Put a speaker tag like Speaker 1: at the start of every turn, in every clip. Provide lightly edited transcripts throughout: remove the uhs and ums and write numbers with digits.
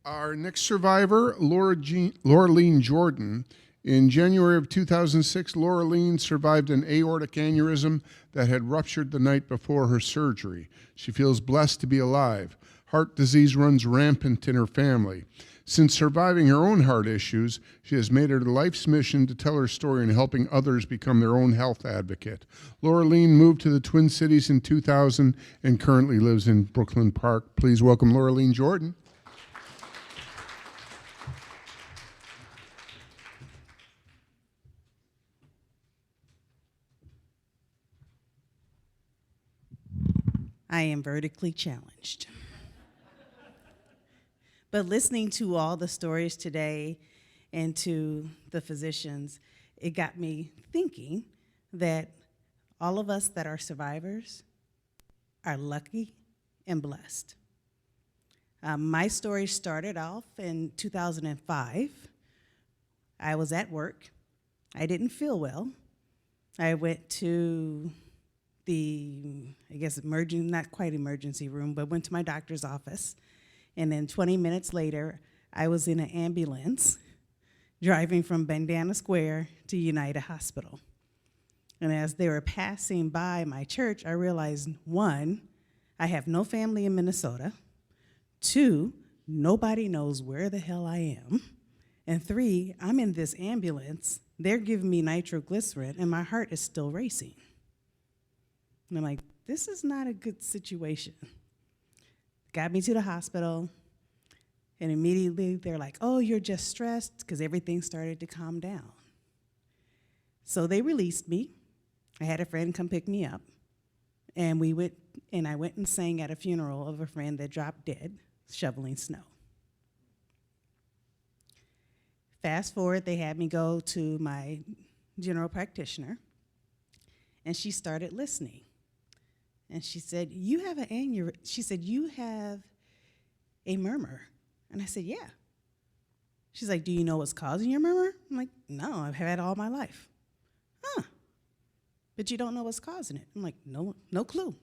Speaker 1: Our next survivor, Loralean Jordan. In January of 2006, Loralean survived an aortic aneurysm that had ruptured the night before her surgery. She feels blessed to be alive. Heart disease runs rampant in her family. Since surviving her own heart issues, she has made it a life's mission to tell her story and helping others become their own health advocate. Loralean moved to the Twin Cities in 2000 and currently lives in Brooklyn Park. Please welcome Loralean Jordan.
Speaker 2: I am vertically challenged. But listening to all the stories today and to the physicians, it got me thinking that all of us that are survivors are lucky and blessed. My story started off in 2005. I was at work. I didn't feel well. I went to not quite emergency room, but went to my doctor's office. And then 20 minutes later, I was in an ambulance driving from Bandana Square to United Hospital. And as they were passing by my church, I realized, one, I have no family in Minnesota. Two, nobody knows where the hell I am. And three, I'm in this ambulance. They're giving me nitroglycerin, and my heart is still racing. And I'm like, this is not a good situation. Got me to the hospital, and immediately they're like, oh, you're just stressed, because everything started to calm down. So they released me. I had a friend come pick me up, and I went and sang at a funeral of a friend that dropped dead, shoveling snow. Fast forward, they had me go to my general practitioner, and she started listening. And she said, you have an aneurysm. She said, you have a murmur. And I said, yeah. She's like, do you know what's causing your murmur? I'm like, no, I've had it all my life. Huh. But you don't know what's causing it. I'm like, no clue.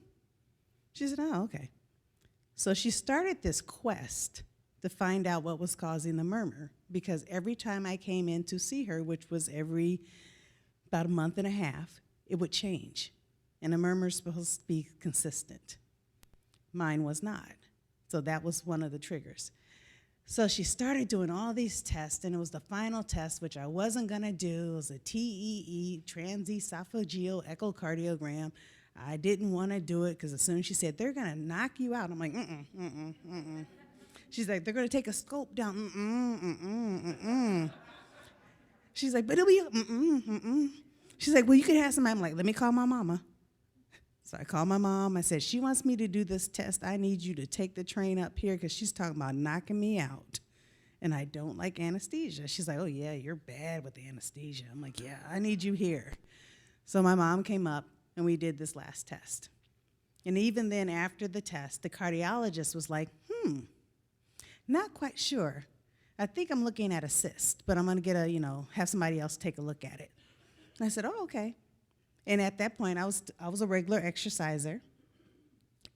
Speaker 2: She said, oh, okay. So she started this quest to find out what was causing the murmur, because every time I came in to see her, which was every about a month and a half, it would change. And a murmur is supposed to be consistent. Mine was not. So that was one of the triggers. So she started doing all these tests, and it was the final test, which I wasn't going to do. It was a TEE, transesophageal echocardiogram. I didn't want to do it because as soon as she said, they're going to knock you out, I'm like, She's like, they're going to take a scope down, She's like, but it'll be, She's like, well, you can have somebody. I'm like, let me call my mama. So I called my mom. I said, she wants me to do this test. I need you to take the train up here because she's talking about knocking me out. And I don't like anesthesia. She's like, oh, yeah, you're bad with anesthesia. I'm like, yeah, I need you here. So my mom came up, and we did this last test. And even then, after the test, the cardiologist was like, not quite sure. I think I'm looking at a cyst, but I'm going to have somebody else take a look at it. And I said, oh, okay. And at that point, I was a regular exerciser.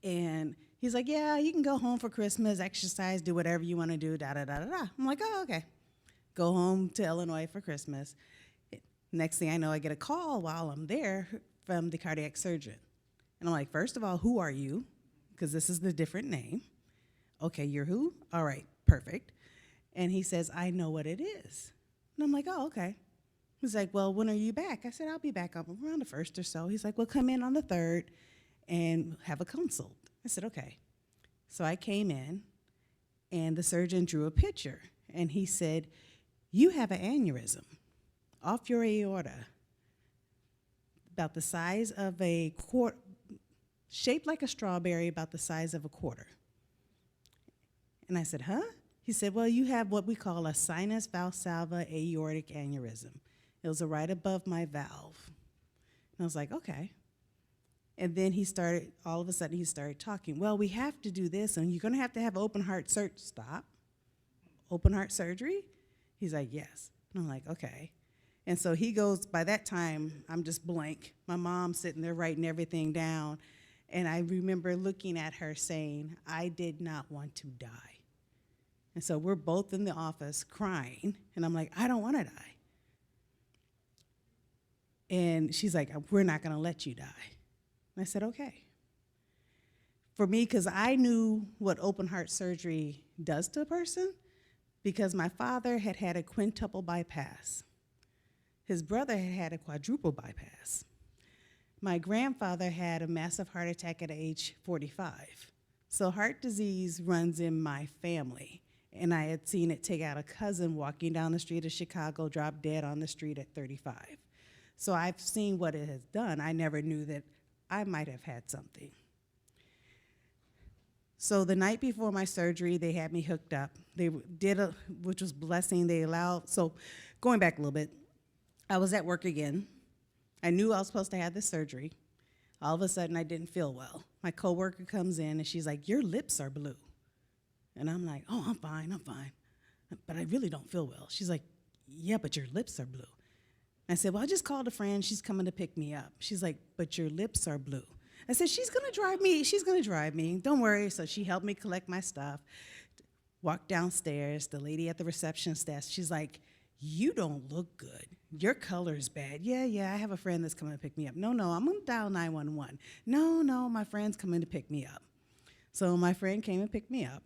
Speaker 2: And he's like, yeah, you can go home for Christmas, exercise, do whatever you want to do, da-da-da-da-da. I'm like, oh, okay. Go home to Illinois for Christmas. Next thing I know, I get a call while I'm there from the cardiac surgeon. And I'm like, first of all, who are you? Because this is the different name. Okay, you're who? All right, perfect. And he says, I know what it is. And I'm like, oh, okay. He's like, well, when are you back? I said, I'll be back up around the 1st or so. He's like, well, come in on the 3rd and have a consult. I said, okay. So I came in, and the surgeon drew a picture, and he said, you have an aneurysm off your aorta, about the size of a quarter, shaped like a strawberry, about the size of a quarter. And I said, huh? He said, well, you have what we call a sinus valsalva aortic aneurysm. It was right above my valve. And I was like, okay. And then all of a sudden he started talking. Well, we have to do this, and you're going to have open heart surgery. Stop. Open heart surgery? He's like, yes. And I'm like, okay. And so he goes, by that time, I'm just blank. My mom's sitting there writing everything down. And I remember looking at her saying, I did not want to die. And so we're both in the office crying, and I'm like, I don't want to die. And she's like, we're not going to let you die. And I said, okay. For me, because I knew what open heart surgery does to a person, because my father had had a quintuple bypass. His brother had had a quadruple bypass. My grandfather had a massive heart attack at age 45. So heart disease runs in my family. And I had seen it take out a cousin walking down the street of Chicago, drop dead on the street at 35. So I've seen what it has done. I never knew that I might have had something. So the night before my surgery, they had me hooked up. They did which was blessing. They allowed, so going back a little bit, I was at work again. I knew I was supposed to have this surgery. All of a sudden, I didn't feel well. My coworker comes in, and she's like, your lips are blue. And I'm like, oh, I'm fine. But I really don't feel well. She's like, yeah, but your lips are blue. I said, well, I just called a friend. She's coming to pick me up. She's like, but your lips are blue. I said, she's going to drive me. Don't worry. So she helped me collect my stuff, walked downstairs. The lady at the receptionist desk, she's like, you don't look good. Your color's bad. Yeah, I have a friend that's coming to pick me up. No, I'm going to dial 911. No, my friend's coming to pick me up. So my friend came and picked me up,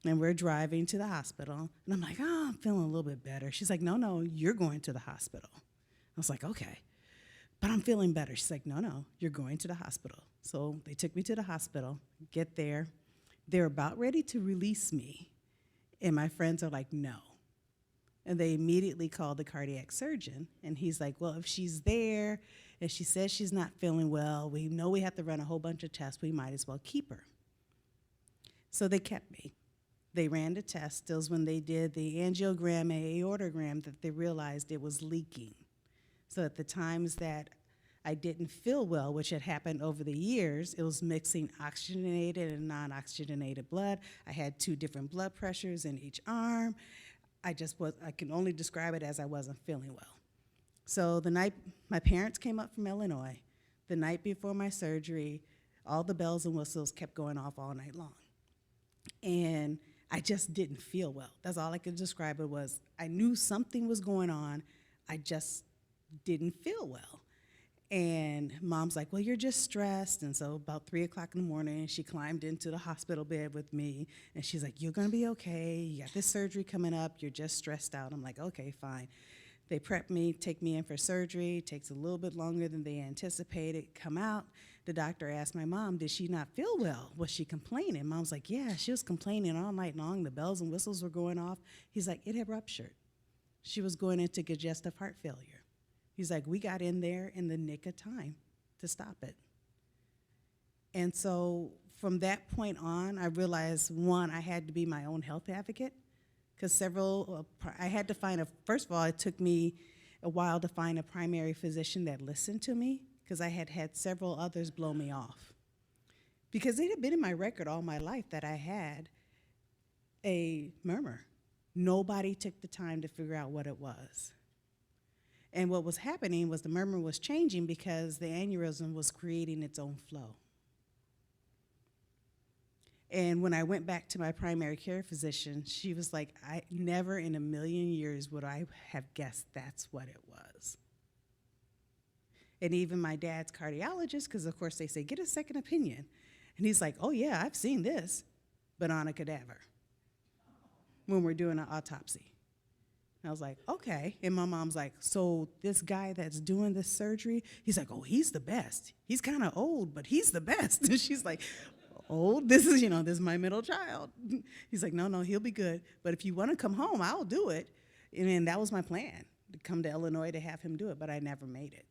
Speaker 2: and we're driving to the hospital. And I'm like, oh, I'm feeling a little bit better. She's like, no, you're going to the hospital. I was like, okay, but I'm feeling better. She's like, no, you're going to the hospital. So they took me to the hospital, get there. They're about ready to release me, and my friends are like, no. And they immediately called the cardiac surgeon, and he's like, well, if she's there and she says she's not feeling well, we know we have to run a whole bunch of tests, we might as well keep her. So they kept me. They ran the test. It was when they did the angiogram and aortogram that they realized it was leaking. So at the times that I didn't feel well, which had happened over the years, it was mixing oxygenated and non-oxygenated blood. I had 2 different blood pressures in each arm. I can only describe it as I wasn't feeling well. So the night, my parents came up from Illinois. The night before my surgery, all the bells and whistles kept going off all night long. And I just didn't feel well. That's all I could describe it was. I knew something was going on. I just didn't feel well. And mom's like, well, you're just stressed. And so about 3 o'clock in the morning, she climbed into the hospital bed with me. And she's like, you're going to be okay. You got this surgery coming up. You're just stressed out. I'm like, okay, fine. They prep me, take me in for surgery. It takes a little bit longer than they anticipated. Come out. The doctor asked my mom, did she not feel well? Was she complaining? Mom's like, yeah, she was complaining all night long. The bells and whistles were going off. He's like, it had ruptured. She was going into congestive heart failure. He's like, we got in there in the nick of time to stop it. And so from that point on, I realized, one, I had to be my own health advocate, because I had to find first of all, it took me a while to find a primary physician that listened to me, because I had had several others blow me off. Because it had been in my record all my life that I had a murmur. Nobody took the time to figure out what it was. And what was happening was the murmur was changing because the aneurysm was creating its own flow. And when I went back to my primary care physician, she was like, I never in a million years would I have guessed that's what it was. And even my dad's cardiologist, because of course they say, get a second opinion. And he's like, oh yeah, I've seen this, but on a cadaver when we're doing an autopsy. And I was like, okay. And my mom's like, so this guy that's doing this surgery, he's like, oh, he's the best. He's kind of old, but he's the best. And she's like, old? This is my middle child. He's like, no, he'll be good. But if you want to come home, I'll do it. And then that was my plan, to come to Illinois to have him do it, but I never made it.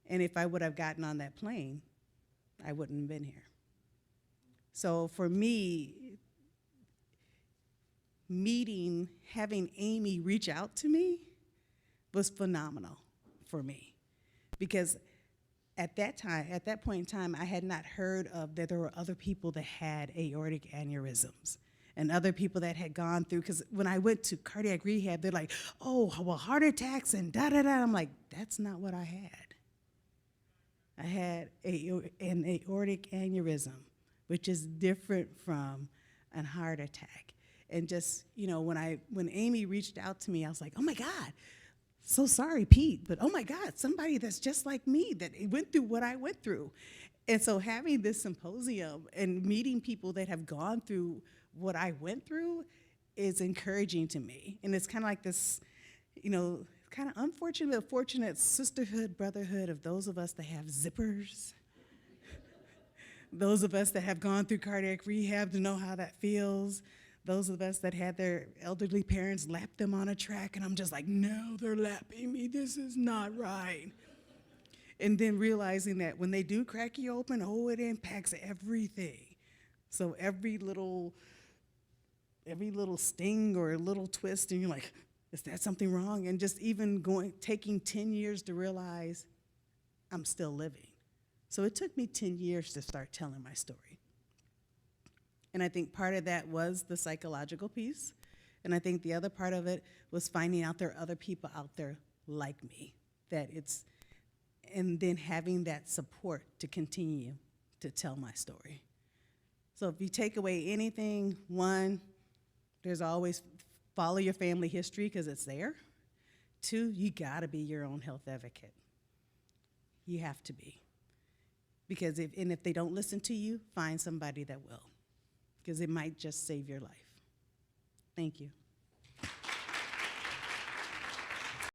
Speaker 2: And if I would have gotten on that plane, I wouldn't have been here. So for me, having Amy reach out to me was phenomenal for me, because at that point in time, I had not heard of that there were other people that had aortic aneurysms and other people that had gone through, because when I went to cardiac rehab, they're like, oh, well, heart attacks and da-da-da. I'm like, that's not what I had. I had an aortic aneurysm, which is different from a heart attack. And just, when Amy reached out to me, I was like, oh my God, so sorry, Pete, but oh my God, somebody that's just like me, that went through what I went through. And so having this symposium and meeting people that have gone through what I went through is encouraging to me. And it's kind of like this, kind of unfortunate but fortunate sisterhood, brotherhood of those of us that have zippers, those of us that have gone through cardiac rehab to know how that feels, those of us that had their elderly parents lap them on a track, and I'm just like, no, they're lapping me, this is not right. And then realizing that when they do crack you open, it impacts everything. So every little sting or a little twist, and you're like, is that something wrong? And just even taking 10 years to realize I'm still living. So it took me 10 years to start telling my story. And I think part of that was the psychological piece. And I think the other part of it was finding out there are other people out there like me, and then having that support to continue to tell my story. So if you take away anything, one, there's always follow your family history because it's there. Two, you gotta be your own health advocate. You have to be. Because if they don't listen to you, find somebody that will. Because it might just save your life. Thank you.